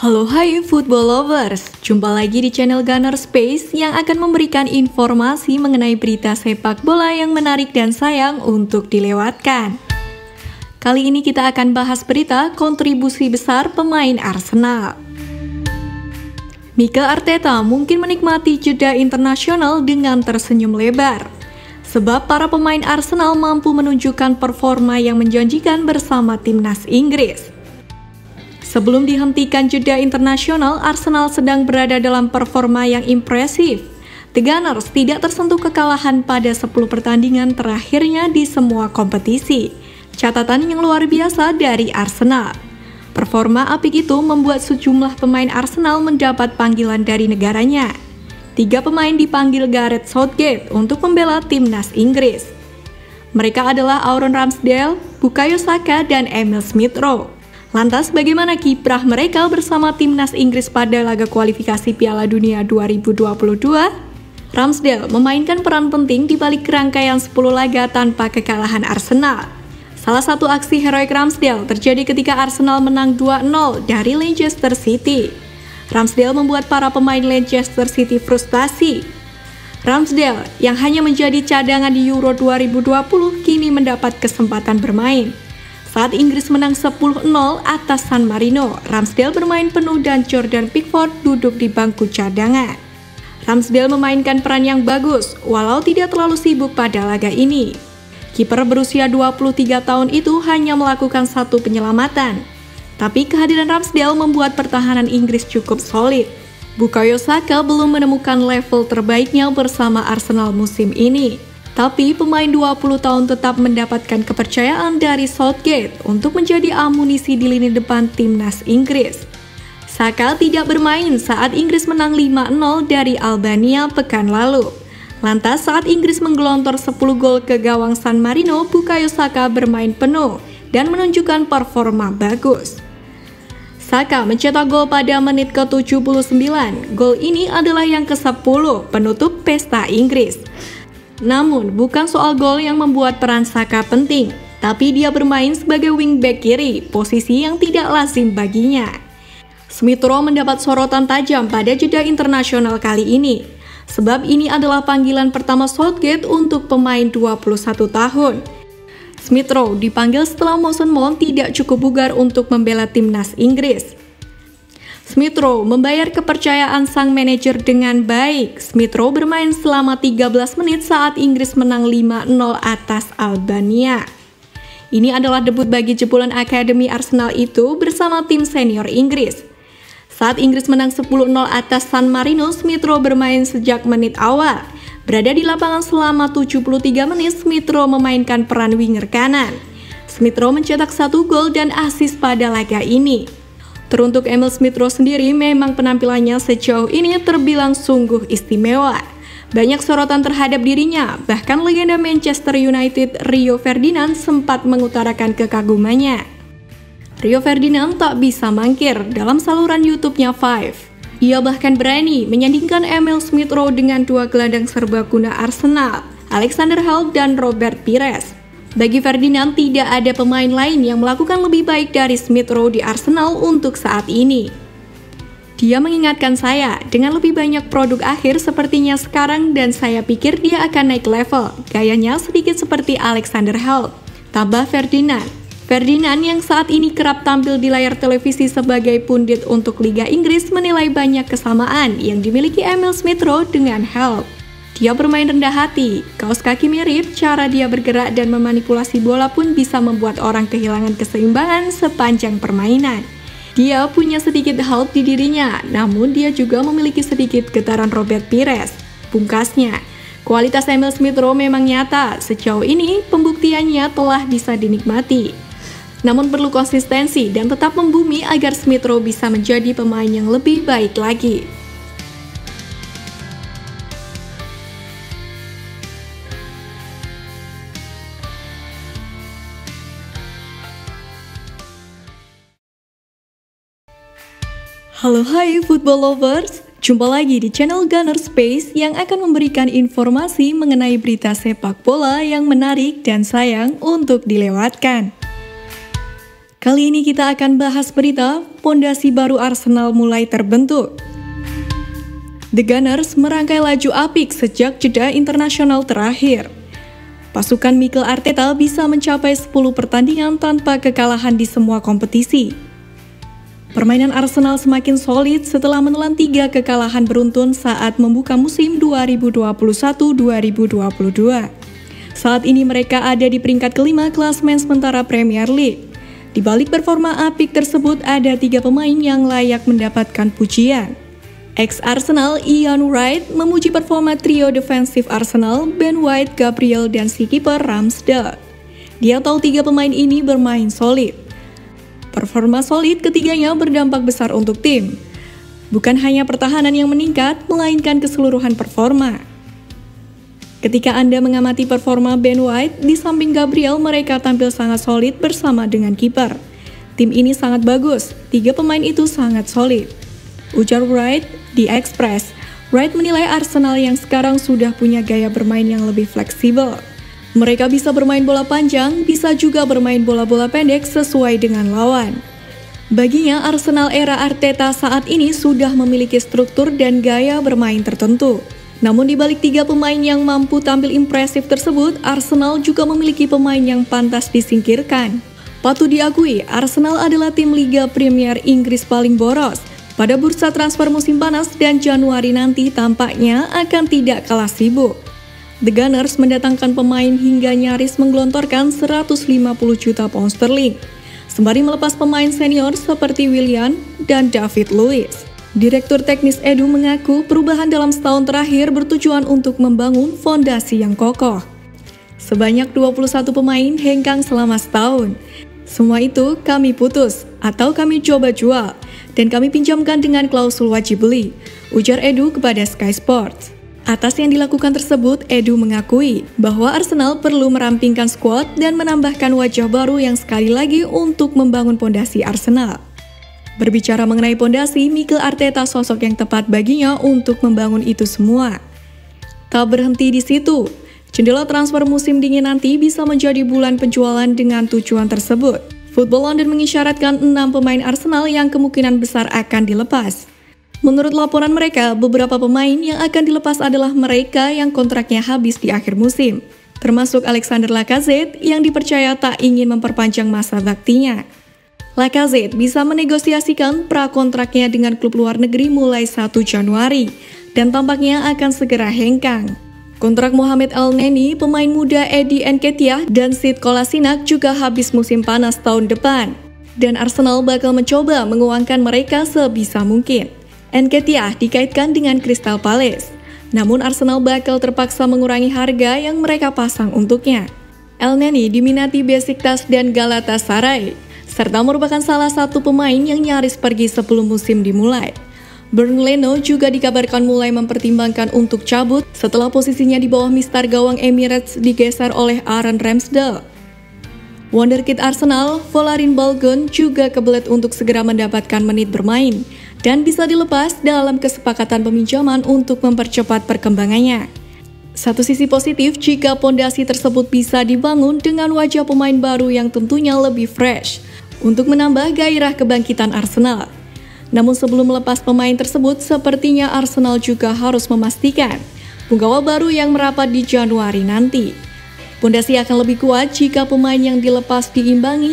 Halo hai football lovers, jumpa lagi di channel Gunner Space yang akan memberikan informasi mengenai berita sepak bola yang menarik dan sayang untuk dilewatkan. Kali ini kita akan bahas berita kontribusi besar pemain Arsenal. Mikel Arteta mungkin menikmati jeda internasional dengan tersenyum lebar, sebab para pemain Arsenal mampu menunjukkan performa yang menjanjikan bersama timnas Inggris. Sebelum dihentikan jeda internasional, Arsenal sedang berada dalam performa yang impresif. The Gunners tidak tersentuh kekalahan pada 10 pertandingan terakhirnya di semua kompetisi. Catatan yang luar biasa dari Arsenal. Performa apik itu membuat sejumlah pemain Arsenal mendapat panggilan dari negaranya. 3 pemain dipanggil Gareth Southgate untuk membela timnas Inggris. Mereka adalah Aaron Ramsdale, Bukayo Saka, dan Emil Smith-Rowe. Lantas bagaimana kiprah mereka bersama timnas Inggris pada laga kualifikasi Piala Dunia 2022? Ramsdale memainkan peran penting di balik rangkaian 10 laga tanpa kekalahan Arsenal. Salah satu aksi heroik Ramsdale terjadi ketika Arsenal menang 2-0 dari Leicester City. Ramsdale membuat para pemain Leicester City frustasi. Ramsdale yang hanya menjadi cadangan di Euro 2020 kini mendapat kesempatan bermain. Saat Inggris menang 10-0 atas San Marino, Ramsdale bermain penuh dan Jordan Pickford duduk di bangku cadangan. Ramsdale memainkan peran yang bagus, walau tidak terlalu sibuk pada laga ini. Kiper berusia 23 tahun itu hanya melakukan 1 penyelamatan. Tapi kehadiran Ramsdale membuat pertahanan Inggris cukup solid. Bukayo Saka belum menemukan level terbaiknya bersama Arsenal musim ini. Tapi pemain 20 tahun tetap mendapatkan kepercayaan dari Southgate untuk menjadi amunisi di lini depan timnas Inggris. Saka tidak bermain saat Inggris menang 5-0 dari Albania pekan lalu. Lantas saat Inggris menggelontor 10 gol ke gawang San Marino, Bukayo Saka bermain penuh dan menunjukkan performa bagus. Saka mencetak gol pada menit ke-79. Gol ini adalah yang ke-10 penutup pesta Inggris. Namun, bukan soal gol yang membuat peran Saka penting, tapi dia bermain sebagai wingback kiri, posisi yang tidak lazim baginya. Smith-Rowe mendapat sorotan tajam pada jeda internasional kali ini, sebab ini adalah panggilan pertama Southgate untuk pemain 21 tahun. Smith-Rowe dipanggil setelah Mason Mount tidak cukup bugar untuk membela timnas Inggris. Smith-Rowe membayar kepercayaan sang manajer dengan baik. Smith-Rowe bermain selama 13 menit saat Inggris menang 5-0 atas Albania. Ini adalah debut bagi jebolan akademi Arsenal itu bersama tim senior Inggris. Saat Inggris menang 10-0 atas San Marino, Smith-Rowe bermain sejak menit awal. Berada di lapangan selama 73 menit, Smith-Rowe memainkan peran winger kanan. Smith-Rowe mencetak 1 gol dan assist pada laga ini. Teruntuk Emil Smith-Rowe sendiri, memang penampilannya sejauh ini terbilang sungguh istimewa. Banyak sorotan terhadap dirinya, bahkan legenda Manchester United Rio Ferdinand sempat mengutarakan kekagumannya. Rio Ferdinand tak bisa mangkir dalam saluran YouTube-nya Five. Ia bahkan berani menyandingkan Emil Smith-Rowe dengan 2 gelandang serbaguna Arsenal, Alexander Hall dan Robert Pires. Bagi Ferdinand, tidak ada pemain lain yang melakukan lebih baik dari Smith-Rowe di Arsenal untuk saat ini. Dia mengingatkan saya dengan lebih banyak produk akhir sepertinya sekarang dan saya pikir dia akan naik level. Gayanya sedikit seperti Alexander Hall, tambah Ferdinand. Ferdinand yang saat ini kerap tampil di layar televisi sebagai pundit untuk Liga Inggris menilai banyak kesamaan yang dimiliki Emil Smith-Rowe dengan Hall. Dia bermain rendah hati, kaos kaki mirip, cara dia bergerak dan memanipulasi bola pun bisa membuat orang kehilangan keseimbangan sepanjang permainan. Dia punya sedikit Hulk di dirinya, namun dia juga memiliki sedikit getaran Robert Pires. Pungkasnya, kualitas Emil Smith-Rowe memang nyata, sejauh ini pembuktiannya telah bisa dinikmati. Namun perlu konsistensi dan tetap membumi agar Smith-Rowe bisa menjadi pemain yang lebih baik lagi. Halo hai football lovers, jumpa lagi di channel Gunner Space yang akan memberikan informasi mengenai berita sepak bola yang menarik dan sayang untuk dilewatkan. Kali ini kita akan bahas berita pondasi baru Arsenal mulai terbentuk. The Gunners merangkai laju apik sejak jeda internasional terakhir. Pasukan Mikel Arteta bisa mencapai 10 pertandingan tanpa kekalahan di semua kompetisi. Permainan Arsenal semakin solid setelah menelan 3 kekalahan beruntun saat membuka musim 2021-2022. Saat ini mereka ada di peringkat kelima klasemen sementara Premier League. Di balik performa apik tersebut ada 3 pemain yang layak mendapatkan pujian. Ex-Arsenal Ian Wright memuji performa trio defensif Arsenal, Ben White, Gabriel, dan si kiper Ramsdale. Dia tahu 3 pemain ini bermain solid. Performa solid ketiganya berdampak besar untuk tim. Bukan hanya pertahanan yang meningkat, melainkan keseluruhan performa. Ketika Anda mengamati performa Ben White, di samping Gabriel mereka tampil sangat solid bersama dengan kiper. Tim ini sangat bagus, 3 pemain itu sangat solid. Ujar Wright di Express. Wright menilai Arsenal yang sekarang sudah punya gaya bermain yang lebih fleksibel. Mereka bisa bermain bola panjang, bisa juga bermain bola-bola pendek sesuai dengan lawan. Baginya, Arsenal era Arteta saat ini sudah memiliki struktur dan gaya bermain tertentu. Namun di balik 3 pemain yang mampu tampil impresif tersebut, Arsenal juga memiliki pemain yang pantas disingkirkan. Patut diakui, Arsenal adalah tim Liga Premier Inggris paling boros. Pada bursa transfer musim panas dan Januari nanti tampaknya akan tidak kalah sibuk. The Gunners mendatangkan pemain hingga nyaris menggelontorkan 150 juta pound sterling, sembari melepas pemain senior seperti Willian dan David Luiz. Direktur teknis Edu mengaku perubahan dalam setahun terakhir bertujuan untuk membangun fondasi yang kokoh. Sebanyak 21 pemain hengkang selama setahun. Semua itu kami putus atau kami coba jual, dan kami pinjamkan dengan klausul wajib beli, ujar Edu kepada Sky Sports. Atas yang dilakukan tersebut, Edu mengakui bahwa Arsenal perlu merampingkan skuad dan menambahkan wajah baru yang sekali lagi untuk membangun pondasi Arsenal. Berbicara mengenai pondasi, Mikel Arteta sosok yang tepat baginya untuk membangun itu semua. Tak berhenti di situ, jendela transfer musim dingin nanti bisa menjadi bulan penjualan dengan tujuan tersebut. Football London mengisyaratkan 6 pemain Arsenal yang kemungkinan besar akan dilepas. Menurut laporan mereka, beberapa pemain yang akan dilepas adalah mereka yang kontraknya habis di akhir musim, termasuk Alexander Lacazette yang dipercaya tak ingin memperpanjang masa baktinya. Lacazette bisa menegosiasikan prakontraknya dengan klub luar negeri mulai 1 Januari dan tampaknya akan segera hengkang. Kontrak Mohamed Elneny, pemain muda Eddie Nketiah, dan Sead Kolasinac juga habis musim panas tahun depan, dan Arsenal bakal mencoba menguangkan mereka sebisa mungkin. Nketiah dikaitkan dengan Crystal Palace, namun Arsenal bakal terpaksa mengurangi harga yang mereka pasang untuknya. Elneny diminati Besiktas dan Galatasaray, serta merupakan salah satu pemain yang nyaris pergi sebelum musim dimulai. Bernd Leno juga dikabarkan mulai mempertimbangkan untuk cabut setelah posisinya di bawah mistar gawang Emirates digeser oleh Aaron Ramsdale. Wonderkid Arsenal, Folarin Balogun juga kebelet untuk segera mendapatkan menit bermain dan bisa dilepas dalam kesepakatan peminjaman untuk mempercepat perkembangannya. Satu sisi positif jika pondasi tersebut bisa dibangun dengan wajah pemain baru yang tentunya lebih fresh untuk menambah gairah kebangkitan Arsenal. Namun sebelum melepas pemain tersebut, sepertinya Arsenal juga harus memastikan punggawa baru yang merapat di Januari nanti. Pondasi akan lebih kuat jika pemain yang dilepas diimbangi